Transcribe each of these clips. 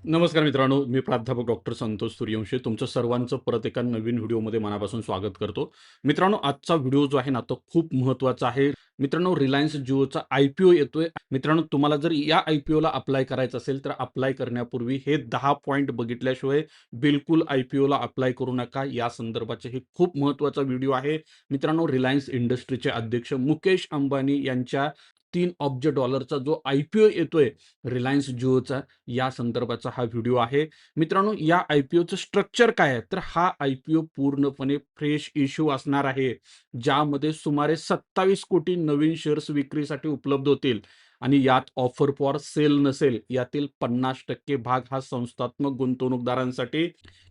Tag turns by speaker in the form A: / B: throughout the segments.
A: नमस्कार मित्रांनो, मी प्राध्यापक डॉक्टर संतोष सूर्यवंशी तुमचं सर्वांचं परत एका नवीन व्हिडिओमध्ये मनापासून स्वागत करतो. मित्रांनो, आजचा व्हिडिओ जो आहे ना, तो खूप महत्त्वाचा आहे. मित्रांनो, रिलायन्स जिओचा आय-पी-ओ येतोय. मित्रांनो, तुम्हाला जर या आय-पी-ओला अप्लाय करायचं असेल, तर अप्लाय करण्यापूर्वी हे 10 पॉइंट बघितल्याशिवाय बिलकुल आय-पी-ओला अप्लाय करू नका. या संदर्भाचे हे खूप महत्त्वाचा व्हिडिओ आहे. मित्रांनो, रिलायन्स इंडस्ट्रीचे अध्यक्ष मुकेश अंबानी यांच्या $3 अब्ज जो आय-पी-ओ येतोय रिलायन्स जिओचा, या संदर्भाचा हा व्हिडिओ आहे. मित्रांनो, या आय-पी-ओचं स्ट्रक्चर काय आहे? तर हा आय-पी-ओ पूर्णपणे फ्रेश इश्यू असणार आहे. ज्यामध्ये सुमारे 27 कोटी नवीन शेअर्स विक्रीसाठी उपलब्ध होतील आणि यात ऑफर फॉर सेल नसेल. यातील 50% भाग हा संस्थात्मक गुंतवणूकदारांसाठी,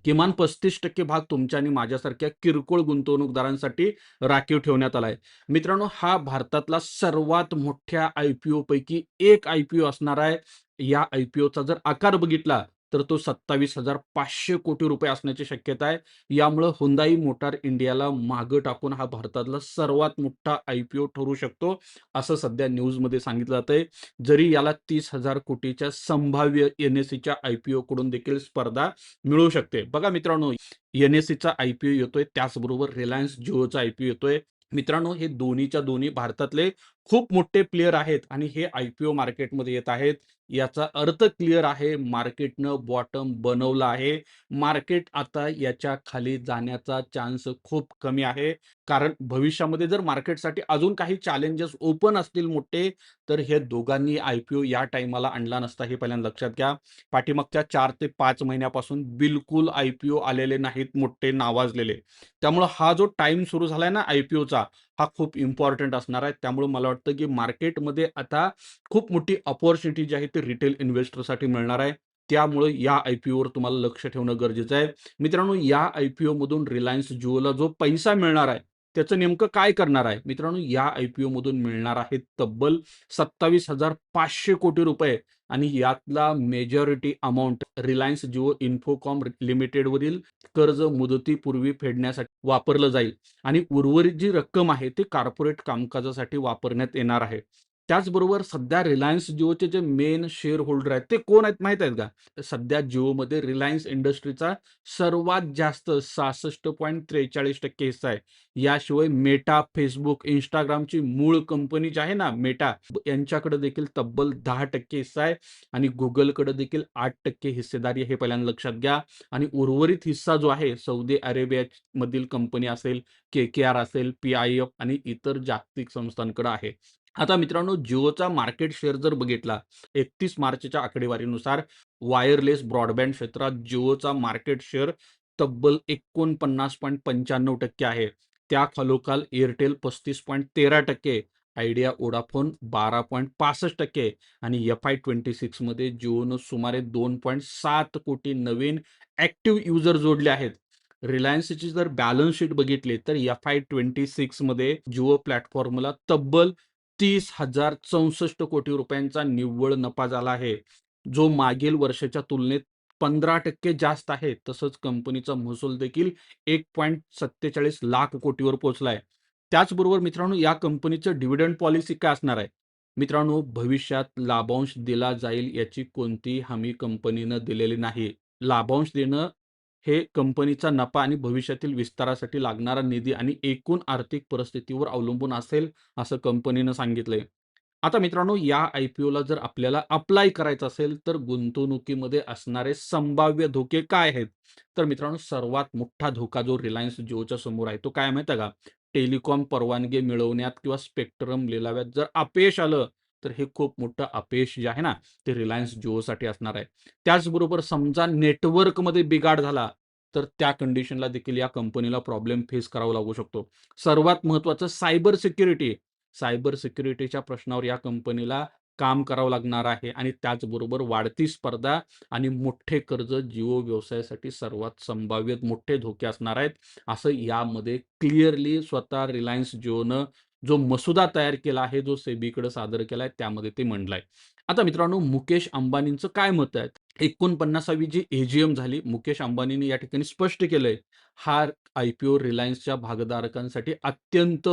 A: किमान 35% भाग तुमच्या आणि माझ्यासारख्या किरकोळ गुंतवणूकदारांसाठी राखीव ठेवण्यात आला आहे. मित्रांनो, हा भारतातला सर्वात मोठ्या आय-पी-ओ पैकी एक आय-पी-ओ असणार आहे. या आय-पी-ओचा जर आकार बघितला, तर तो 27,500 कोटी रुपये असण्याची शक्यता आहे. यामुळं Hyundai मोटार इंडियाला मागं टाकून हा भारतातला सर्वात मोठा आय-पी-ओ ठरू शकतो, असं सध्या न्यूजमध्ये सांगितलं जातंय. जरी याला 30,000 कोटीच्या संभाव्य एन-एस-सीच्या आय-पी-ओकडून देखील स्पर्धा मिळू शकते. बघा मित्रांनो, एन-एस-सीचा आय-पी-ओ येतोय, त्याचबरोबर रिलायन्स जिओचा आय-पी-ओ येतोय. मित्रांनो, हे दोन्हीच्या दोन्ही भारतातले खूप मोठे प्लेयर आहेत आणि हे आय-पी-ओ मार्केटमध्ये येत आहेत. याचा अर्थ क्लिअर आहे, मार्केटनं बॉटम बनवलं आहे. मार्केट आता याच्या खाली जाण्याचा चान्स खूप कमी आहे. कारण भविष्यामध्ये जर मार्केटसाठी अजून काही चॅलेंजेस ओपन असतील मोठे, तर हे दोघांनी आय-पी-ओ या टाईमाला आणला नसता, हे पहिल्यांदा लक्षात घ्या. पाठीमागच्या 4 ते 5 महिन्यापासून बिलकुल आय-पी-ओ आलेले नाहीत मोठे नावाजलेले. त्यामुळं हा जो टाईम सुरू झालाय ना आय-पी-ओचा, हा खूप इम्पॉर्टंट असणार आहे. त्यामुळे मला वाटतं, की मार्केटमध्ये आता खूप मोठी अपॉर्च्युनिटी जी आहे ती रिटेल इन्व्हेस्टरसाठी मिळणार आहे. त्यामुळे या आय-पी-ओवर तुम्हाला लक्ष ठेवणं गरजेचं आहे. मित्रांनो, या आय-पी-ओमधून रिलायन्स जिओला जो पैसा मिळणार आहे, त्याचं नेमकं काय करणार आहे? मित्रांनो, या आय-पी-ओमधून मिळणार आहे तब्बल 27,500 कोटी रुपये आणि यातला majority amount Reliance Jio Infocomm लिमिटेडवरील कर्ज मुदतीपूर्वी फेडण्यासाठी वापरलं जाईल आणि उर्वरित जी रक्कम आहे ती कॉर्पोरेट कामकाजासाठी वापरण्यात येणार आहे. त्याचबरोबर सध्या रिलायन्स जिओचे जे मेन शेअर होल्डर आहेत, ते कोण आहेत माहीत आहेत का? सध्या जिओमध्ये रिलायन्स इंडस्ट्रीचा सर्वात जास्त 66.43% हिस्सा आहे. याशिवाय मेटा, Facebook, Instagramची मूळ कंपनी जी आहे ना मेटा, यांच्याकडे देखील तब्बल 10% हिस्सा आहे आणि Googleकडे देखील 8% हिस्सेदारी आहे, हे पहिल्यांदा लक्षात घ्या. आणि उर्वरित हिस्सा जो आहे सौदी अरेबियामधील कंपनी असेल, KKR असेल, PIF आणि इतर जागतिक संस्थांकडे आहे. आता मित्रांनो, जिओचा मार्केट शेअर जर बघितला 31 मार्चच्या आकडेवारीनुसार वायरलेस ब्रॉडबँड क्षेत्रात जिओचा मार्केट शेअर तब्बल 49.95% आहे. त्याखालोखाल एअरटेल 35.13%, आयडिया वोडाफोन 12.65% आणि FY26 मध्ये जिओनं सुमारे 2.7 कोटी नवीन ॲक्टिव्ह युजर जोडले आहेत. रिलायन्सची जर बॅलन्स शीट बघितली तर FY26 मध्ये जिओ प्लॅटफॉर्मला तब्बल 30,064 कोटी रुपयांचा निव्वळ नफा झाला आहे, जो मागील वर्षाच्या तुलनेत 15% जास्त आहे. तसंच कंपनीचा महसूल देखील 1.47 लाख कोटीवर पोहोचला आहे. त्याचबरोबर मित्रांनो, या कंपनीचं डिव्हिडंड पॉलिसी काय असणार आहे? मित्रांनो, भविष्यात लाभांश दिला जाईल याची कोणतीही हमी कंपनीनं दिलेली नाही. लाभांश देणं हे कंपनीचा नफा आणि भविष्यातील विस्तारासाठी लागणारा निधी आणि एकूण आर्थिक परिस्थितीवर अवलंबून असेल, असं कंपनीनं सांगितलंय. आता मित्रांनो, या आय-पी-ओला जर आपल्याला अप्लाय करायचं असेल, तर गुंतवणुकीमध्ये असणारे संभाव्य धोके काय आहेत? तर मित्रांनो, सर्वात मोठा धोका जो रिलायन्स जिओच्या समोर आहे, तो काय माहिती आहे का? टेलिकॉम परवानगी मिळवण्यात किंवा स्पेक्ट्रम लिलाव्यात जर अपयश आलं, तर हे खूप मोठं अपयश जे आहे ना, ते रिलायन्स जिओसाठी असणार आहे. त्याचबरोबर समजा नेटवर्कमध्ये बिघाड झाला, तर त्या कंडिशनला देखील या कंपनीला प्रॉब्लेम फेस करावा लागू शकतो. सर्वात महत्त्वाचं सायबर सिक्युरिटी. सायबर सिक्युरिटीच्या प्रश्नावर या कंपनीला काम करावं लागणार आहे आणि त्याचबरोबर वाढती स्पर्धा आणि मोठे कर्ज जिओ व्यवसायासाठी सर्वात संभाव्य मोठे धोके असणार आहेत. असं यामध्ये क्लिअरली स्वतः रिलायन्स जिओनं जो मसुदा तयार केला आहे, जो सेबीकडे सादर केला आहे, त्यामध्ये ते म्हटलंय. आता मित्रांनो, मुकेश अंबानींचं काय मत आहे? 49वी जी ए-जी-एम झाली, मुकेश अंबानींनी या ठिकाणी स्पष्ट केलंय, हा आय-पी-ओ रिलायन्सच्या भागधारकांसाठी अत्यंत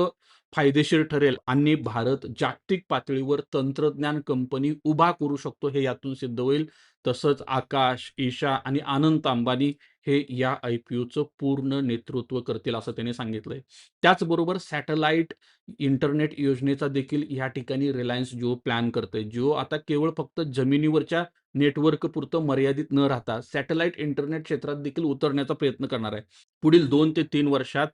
A: फायदेशीर ठरेल आणि भारत जागतिक पातळीवर तंत्रज्ञान कंपनी उभा करू शकतो, हे यातून सिद्ध होईल. तसंच आकाश, ईशा आणि अनंत अंबानी हे या आय-पी-ओचं पूर्ण नेतृत्व करतील असं त्यांनी सांगितलंय. त्याचबरोबर सॅटेलाईट इंटरनेट योजनेचा देखील या ठिकाणी रिलायन्स जिओ प्लॅन करतंय. जिओ आता केवळ फक्त जमिनीवरच्या नेटवर्कपुरतं मर्यादित न राहता सॅटेलाईट इंटरनेट क्षेत्रात देखील उतरण्याचा प्रयत्न करणार आहे. पुढील 2 ते 3 वर्षात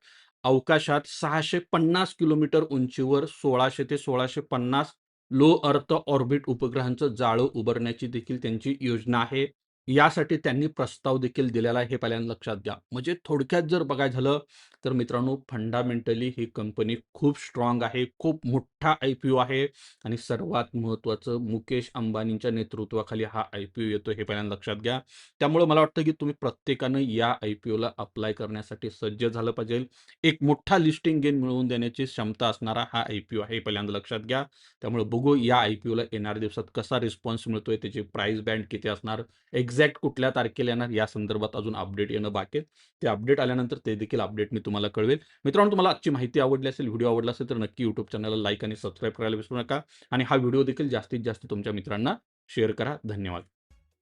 A: अवकाशात 650 किलोमीटर उंचीवर 1600 ते 1650 लो अर्थ ऑर्बिट उपग्रहांचं जाळं उभारण्याची देखील त्यांची योजना आहे. यासाठी त्यांनी प्रस्ताव देखील दिलेला आहे, हे पहिल्यांदा लक्षात घ्या. म्हणजे थोडक्यात जर बघायचं झालं, तर मित्रांनो फंडामेंटली ही कंपनी खूप स्ट्राँग आहे. खूप मोठा आय-पी-ओ आहे आणि सर्वात महत्त्वाचं मुकेश अंबानींच्या नेतृत्वाखाली हा आय-पी-ओ येतो, हे पहिल्यांदा लक्षात घ्या. त्यामुळे मला वाटतं, की तुम्ही प्रत्येकानं या आय-पी-ओला अप्लाय करण्यासाठी सज्ज झालं पाहिजे. एक मोठा लिस्टिंग गेन मिळवून देण्याची क्षमता असणारा हा आय-पी-ओ आहे, हे पहिल्यांदा लक्षात घ्या. त्यामुळे बघू या आय-पी-ओला येणाऱ्या दिवसात कसा रिस्पॉन्स मिळतोय, त्याची प्राईस बँड किती असणार, एक्झॅक्ट कुठल्या तारखेला येणार, या संदर्भात अजून अपडेट येणं बाकी आहे. ते अपडेट आल्यानंतर ते देखील अपडेट मी तुम्हाला कळवेल. मित्रांनो, तुम्हाला आजची माहिती आवडली असेल, व्हिडिओ आवडला असेल, तर नक्की YouTube चॅनलला लाईक आणि सबस्क्राईब करायला विसरू नका आणि हा व्हिडिओ देखील जास्तीत जास्त तुमच्या मित्रांना शेअर करा. धन्यवाद.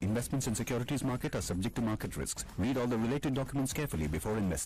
B: Investments in securities market are subject to market risks. Read all the related documents carefully before investing.